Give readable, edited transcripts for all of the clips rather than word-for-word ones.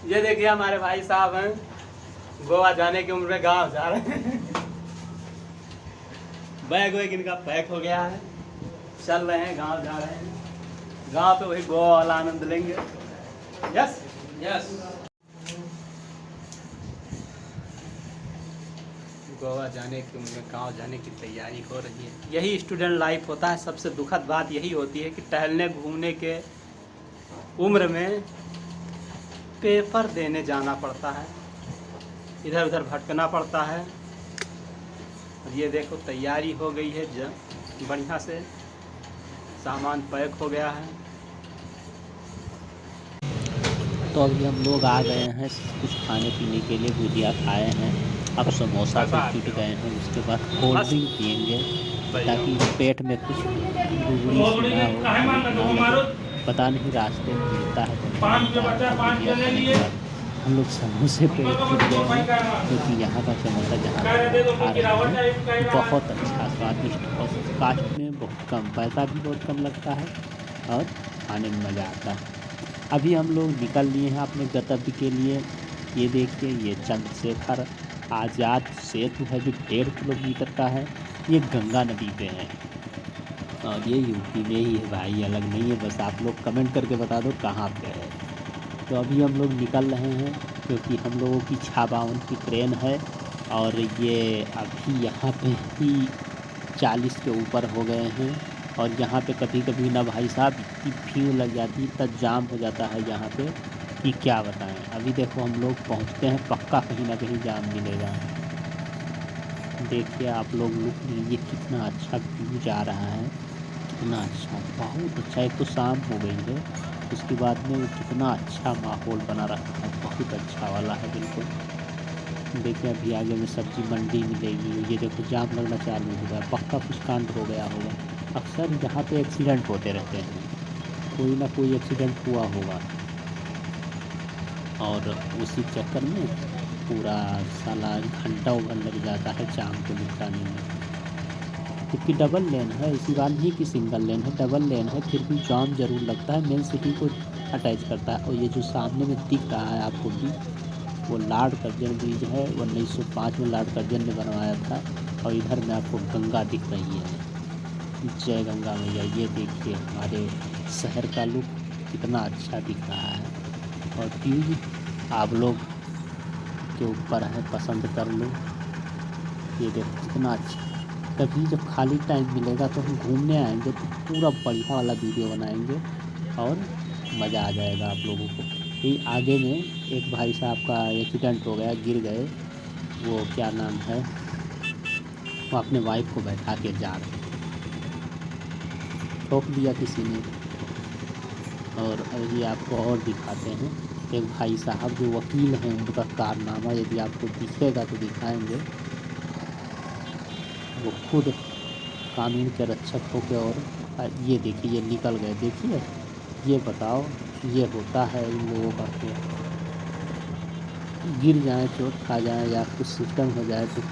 ये देखिए हमारे भाई साहब हैं, गोवा जाने की उम्र में गांव जा रहे हैं। बैग वैग इनका पैक हो गया है, चल रहे हैं, गांव जा रहे हैं। गांव पे वही गोवा वाला आनंद लेंगे। Yes yes. गोवा जाने की उम्र में गांव जाने की तैयारी हो रही है। यही स्टूडेंट लाइफ होता है। सबसे दुखद बात यही होती है कि टहलने घूमने के उम्र में पेपर देने जाना पड़ता है, इधर उधर भटकना पड़ता है। और ये देखो तैयारी हो गई है, बढ़िया से सामान पैक हो गया है। तो अभी हम लोग आ गए हैं कुछ खाने पीने के लिए, भुजिया खाए हैं, अब समोसा से छूट गए हैं, उसके बाद कोल्ड ड्रिंक पियेंगे ताकि पेट में कुछ गुगड़ी ना हो। पता नहीं रास्ते में मिलता है तो हम लोग समोसे पे छूट गए हैं, क्योंकि यहाँ का समोसा जहाँ खा रहे हैं बहुत अच्छा स्वादिष्ट और कास्ट में बहुत कम, पैसा भी बहुत कम लगता है और खाने में मज़ा आता है। अभी हम लोग निकल लिए हैं अपने गंतव्य के लिए। ये देखिए, ये चंद्रशेखर आज़ाद सेतु है जो 1.5 किलोमीटर का है। ये गंगा नदी पे है और ये यूपी में ही है भाई, अलग नहीं है। बस आप लोग कमेंट करके बता दो कहाँ पे है। तो अभी हम लोग निकल रहे हैं क्योंकि हम लोगों की 652 की ट्रेन है और ये अभी यहाँ पे ही 40 के ऊपर हो गए हैं। और यहाँ पे कभी कभी ना भाई साहब इतनी भीड़ लग जाती है, इतना जाम हो जाता है यहाँ पे कि क्या बताएं। अभी देखो हम लोग पहुँचते हैं, पक्का कहीं ना कहीं जाम मिलेगा। देखिए आप लोग लुक लीजिए, कितना अच्छा व्यू जा रहा है, कितना अच्छा, बहुत अच्छा। एक तो शाम हो गई है, उसके बाद में वो कितना अच्छा माहौल बना रखा है, बहुत अच्छा वाला है बिल्कुल। देखिए अभी आगे में सब्जी मंडी मिलेगी। ये देखो जाम लगना चालू हो गया, पक्का कुछ कांड हो गया होगा। अक्सर यहाँ पे एक्सीडेंट होते रहते हैं, कोई ना कोई एक्सीडेंट हुआ होगा और उसी चक्कर में पूरा साला घंटों भर लग जाता है जाम को निपटाने में। क्योंकि डबल लेन है, इसी बात नहीं कि सिंगल लेन है, डबल लेन है, फिर भी जाम ज़रूर लगता है। मेन सिटी को अटैच करता है। और ये जो सामने में दिख रहा है आपको भी, वो लॉर्ड कर्जन ब्रिज है, 1905 में लॉर्ड कर्जन ने बनवाया था। और इधर में आपको गंगा दिख रही है, जय गंगा मैया। ये देखिए हमारे शहर का लुक कितना अच्छा दिख रहा है। और व्यू आप लोग के ऊपर है, पसंद कर लो। ये देखो कितना अच्छा। कभी जब खाली टाइम मिलेगा तो हम घूमने आएंगे तो पूरा बढ़िया वाला वीडियो बनाएंगे और मज़ा आ जाएगा आप लोगों को। ये आगे में एक भाई साहब का एक्सीडेंट हो गया, गिर गए। वो क्या नाम है, वो अपने वाइफ को बैठा के जा रहे, ठोक दिया किसी ने। और अभी आपको और दिखाते हैं, एक भाई साहब जो वकील हैं, उनका कारनामा यदि आपको दिखेगा तो दिखाएंगे। वो खुद कानून के रक्षक होकर और ये देखिए ये निकल गए। देखिए ये बताओ, ये होता है इन लोगों का तो गिर जाए, चोट खा जाए या कुछ सिस्टम हो जाए तो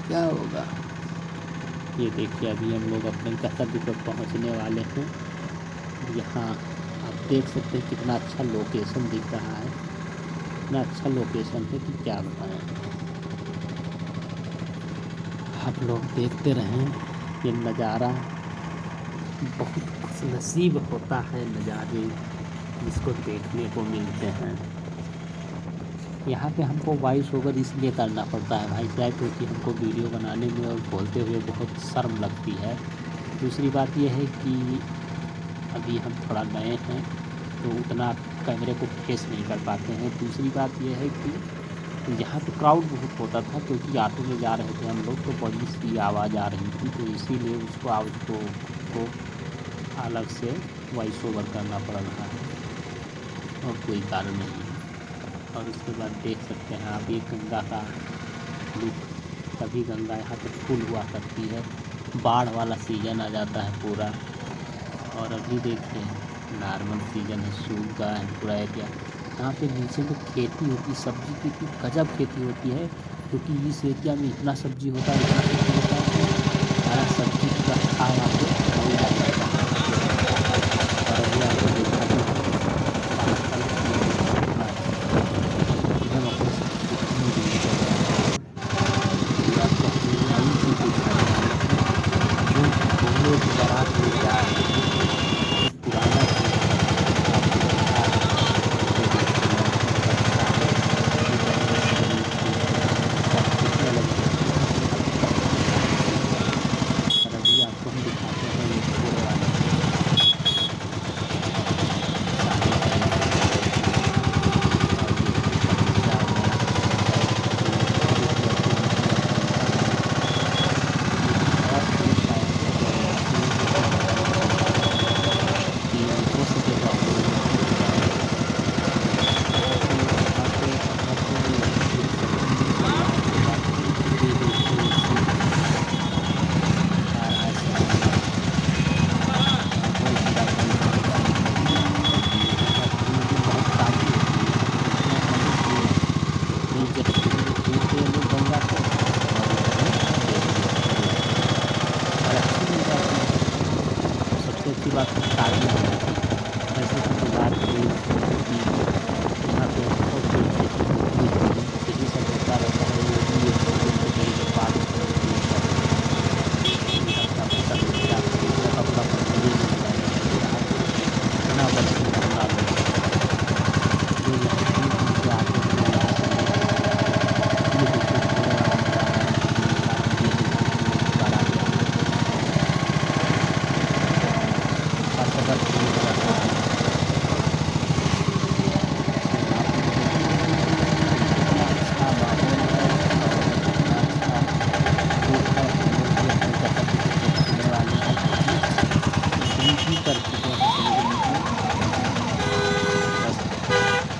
क्या होगा। ये देखिए अभी हम लोग अपने गंतव्य पर पहुंचने वाले हैं। यहाँ आप देख सकते हैं कितना अच्छा लोकेशन दिख रहा है, इतना अच्छा लोकेशन है कि क्या बताएं। आप लोग देखते रहें ये नज़ारा, बहुत खुशनसीब होता है नज़ारे जिसको देखने को मिलते हैं। यहाँ पे हमको वॉइस ओवर इसलिए करना पड़ता है भाई साहब क्योंकि हमको वीडियो बनाने में और बोलते हुए बहुत शर्म लगती है। दूसरी बात यह है कि अभी हम थोड़ा नए हैं तो उतना कैमरे को फेस नहीं कर पाते हैं। दूसरी बात यह है कि यहाँ पे क्राउड बहुत होता था क्योंकि ऑटो में जा रहे थे हम लोग, तो बड़ी सी आवाज़ आ रही थी, तो इसीलिए उसको आवाज़ को अलग से वॉइस ओवर करना पड़ रहा है और कोई कारण नहीं। और उसके बाद देख सकते हैं आप ये गंगा का लुक। कभी गंगा यहाँ पे फुल हुआ करती है, बाढ़ वाला सीजन आ जाता है पूरा। और अभी देखिए नॉर्मल सीजन है, सूख गया है पूरा एरिया। यहाँ पे नीचे में खेती होती है, सब्जी की इतनी गजब खेती होती है क्योंकि इस एरिया में इतना सब्जी होता है, इतना खेती होता है कि हमारा सब्जी पूरा खा यहाँ पे नहीं आ जाता है। और अभी आपको देखा भी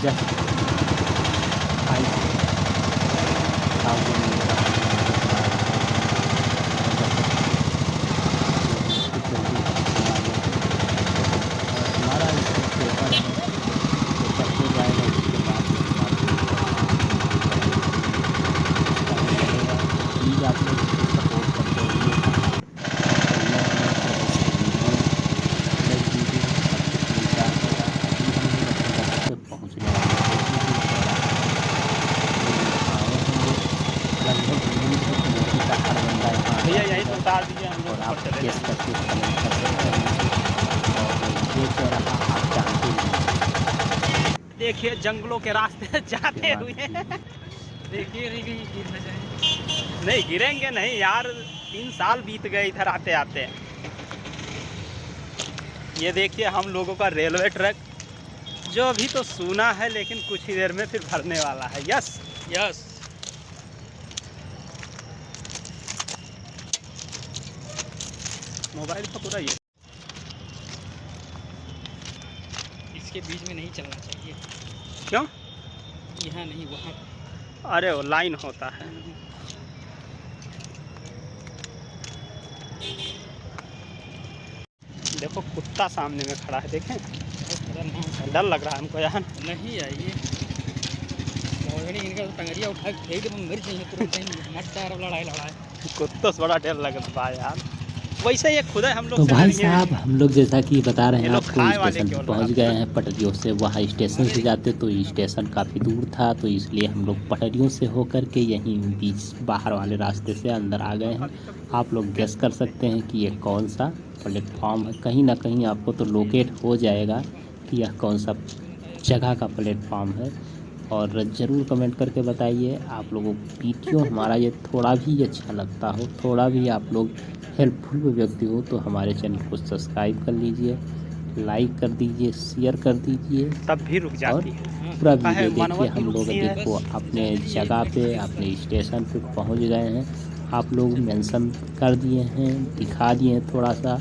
जस्ट 5,000 हमारा इसका पेपर है, पेपर हो जाएगा उसके बाद प्लीज़ आप लोग सपोर्ट करते रहिए। पहुँच गए भैया यहीं तो उतार दीजिए, हम और लोग आप ऊपर चले गेस जाएंगे। करके कमेंट कर सकते हैं। और ये चौराहा आप जानते हैं देखिए जंगलों के रास्ते जाते के हुए, बाद देखिए नहीं गिरेंगे नहीं यार, 3 साल बीत गए इधर आते आते। ये देखिए हम लोगों का रेलवे ट्रैक, जो अभी तो सूना है लेकिन कुछ ही देर में फिर भरने वाला है। Yes yes. मोबाइल का पूरा ये इसके बीच में नहीं चलना चाहिए। क्यों? यहाँ नहीं, वहाँ। अरे वो लाइन होता है। देखो कुत्ता सामने में खड़ा है, देखें, डर लग रहा है हमको यार। नहीं आइए, इनका टंगरिया उठा के फेंक दे, मर जाइए तुरंत। लड़ाई कुत्तों से बड़ा डर लगता है यार। वैसे ये खुद है हम लोग तो से भाई डरिए। साहब हम लोग जैसा कि बता रहे ये हैं लोग आपको, खाए वाले स्टेशन क्यों पे पहुंच लगाते गए हैं? हैं पटरियों से। वहाँ स्टेशन से जाते तो स्टेशन काफ़ी दूर था, तो इसलिए हम लोग पटरियों से होकर के यहीं बीच बाहर वाले रास्ते से अंदर आ गए हैं। आप लोग गेस कर सकते हैं कि ये कौन सा प्लेटफॉर्म है। कहीं ना कहीं आपको तो लोकेट हो जाएगा कि यह कौन सा जगह का प्लेटफॉर्म है। और ज़रूर कमेंट करके बताइए आप लोगों को वीडियो हमारा ये थोड़ा भी अच्छा लगता हो, थोड़ा भी आप लोग हेल्पफुल व्यक्ति हो तो हमारे चैनल को सब्सक्राइब कर लीजिए, लाइक कर दीजिए, शेयर कर दीजिए तब भी रुक और जाती है। पूरा काहे वीडियो देखिए। मनोवर भी हम लोग रुकती है। देखो अपने जगह पे, अपने स्टेशन पे पहुंच गए हैं। आप लोग मेंशन कर दिए हैं, दिखा दिए हैं थोड़ा सा।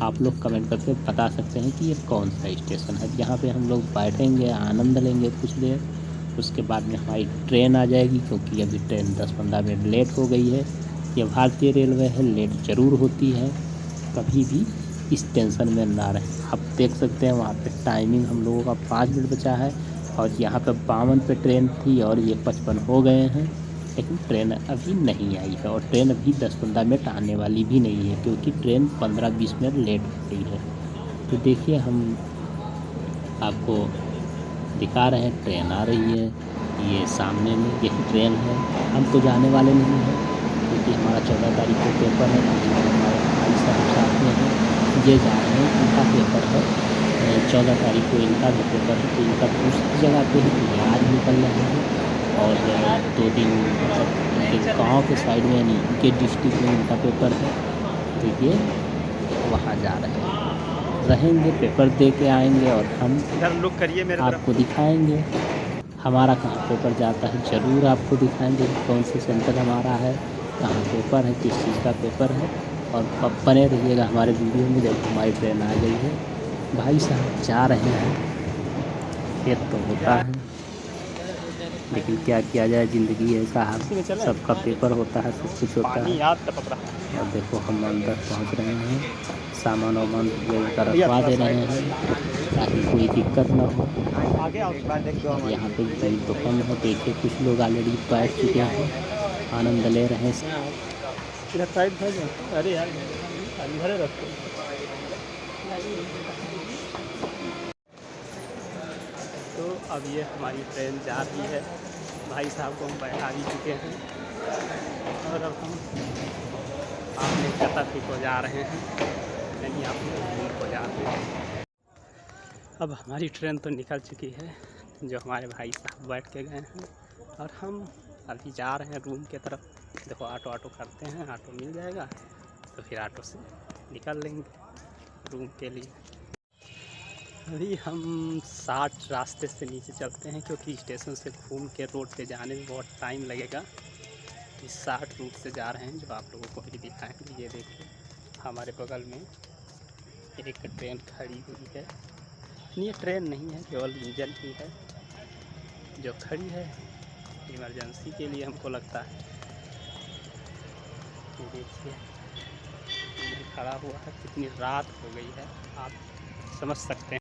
आप लोग कमेंट करके बता सकते हैं कि ये कौन सा स्टेशन है। यहाँ पे हम लोग बैठेंगे, आनंद लेंगे कुछ देर, उसके बाद में हमारी ट्रेन आ जाएगी, क्योंकि अभी ट्रेन 10-15 मिनट लेट हो गई है। ये भारतीय रेलवे है, लेट ज़रूर होती है, कभी भी इस टेंशन में ना रहें। आप देख सकते हैं वहाँ पे टाइमिंग हम लोगों का 5 मिनट बचा है, और यहाँ पे 52 पे ट्रेन थी और ये 55 हो गए हैं, लेकिन ट्रेन अभी नहीं आई है। और ट्रेन अभी 10-15 मिनट आने वाली भी नहीं है, क्योंकि ट्रेन 15-20 मिनट लेट हो गई है। तो देखिए हम आपको दिखा रहे हैं, ट्रेन आ रही है, ये सामने में यही ट्रेन है। हम तो जाने वाले नहीं हैं, क्योंकि हमारा 14 तारीख को पेपर है। हमारे भाई साहब साथ में हैं, ये जा रहे हैं, इनका पेपर है 14 तारीख को, इनका भी पेपर है। तो इनका दूसरी जगह पे ही ये आज निकल रहे हैं, और 2 दिन मतलब इनके गाँव के साइड में, यानी इनके डिस्ट्रिक्ट में इनका पेपर है, तो ये वहाँ जा रहे हैं, रहेंगे, पेपर दे के आएंगे और हम इधर लुक करिए मेरे तरफ। आपको दिखाएंगे हमारा कहाँ पेपर जाता है। ज़रूर आपको दिखाएंगे कि कौन से सेंटर हमारा है, कहाँ पेपर है, किस चीज़ का पेपर है। और बने रहिएगा हमारे वीडियो में। जब हमारी ट्रेन आ गई है, भाई साहब जा रहे हैं, ये तो होता है, लेकिन क्या किया जाए, ज़िंदगी ऐसा है, सबका पेपर होता है, सब कुछ होता पानी है। याद टपक रहा है। और देखो हम अंदर पहुंच रहे हैं, सामान वामान का रखवा दे रहे हैं ताकि कोई दिक्कत ना हो। आगे आओ, और यहाँ पे भीड़ तो कम है, देखिए कुछ लोग ऑलरेडी बैठ चुके हैं, आनंद ले रहे हैं। इधर साइड है जो, अरे यार इधर रखो। तो अब ये हमारी ट्रेन जा रही है, भाई साहब को हम बैठा भी चुके हैं, और अब हम अपने गंतव्य को जा रहे हैं, यानी अपने रूम को जा रहे हैं। अब हमारी ट्रेन तो निकल चुकी है, जो हमारे भाई साहब बैठ के गए हैं, और हम अभी जा रहे हैं रूम के तरफ। देखो ऑटो करते हैं, ऑटो मिल जाएगा तो फिर ऑटो से निकल लेंगे रूम के लिए। अभी हम 60 रास्ते से नीचे चलते हैं, क्योंकि स्टेशन से घूम के रोड पे जाने में बहुत टाइम लगेगा। इस 60 रूट से जा रहे हैं, जो आप लोगों को भी दिखाएंगे। ये देखिए हमारे बगल में एक ट्रेन खड़ी हुई है, ये ट्रेन नहीं है, केवल इंजन ही है। जो खड़ी है इमरजेंसी के लिए हमको लगता है। ये देखिए ये खड़ा हुआ है, कितनी रात हो गई है आप समझ सकते हैं।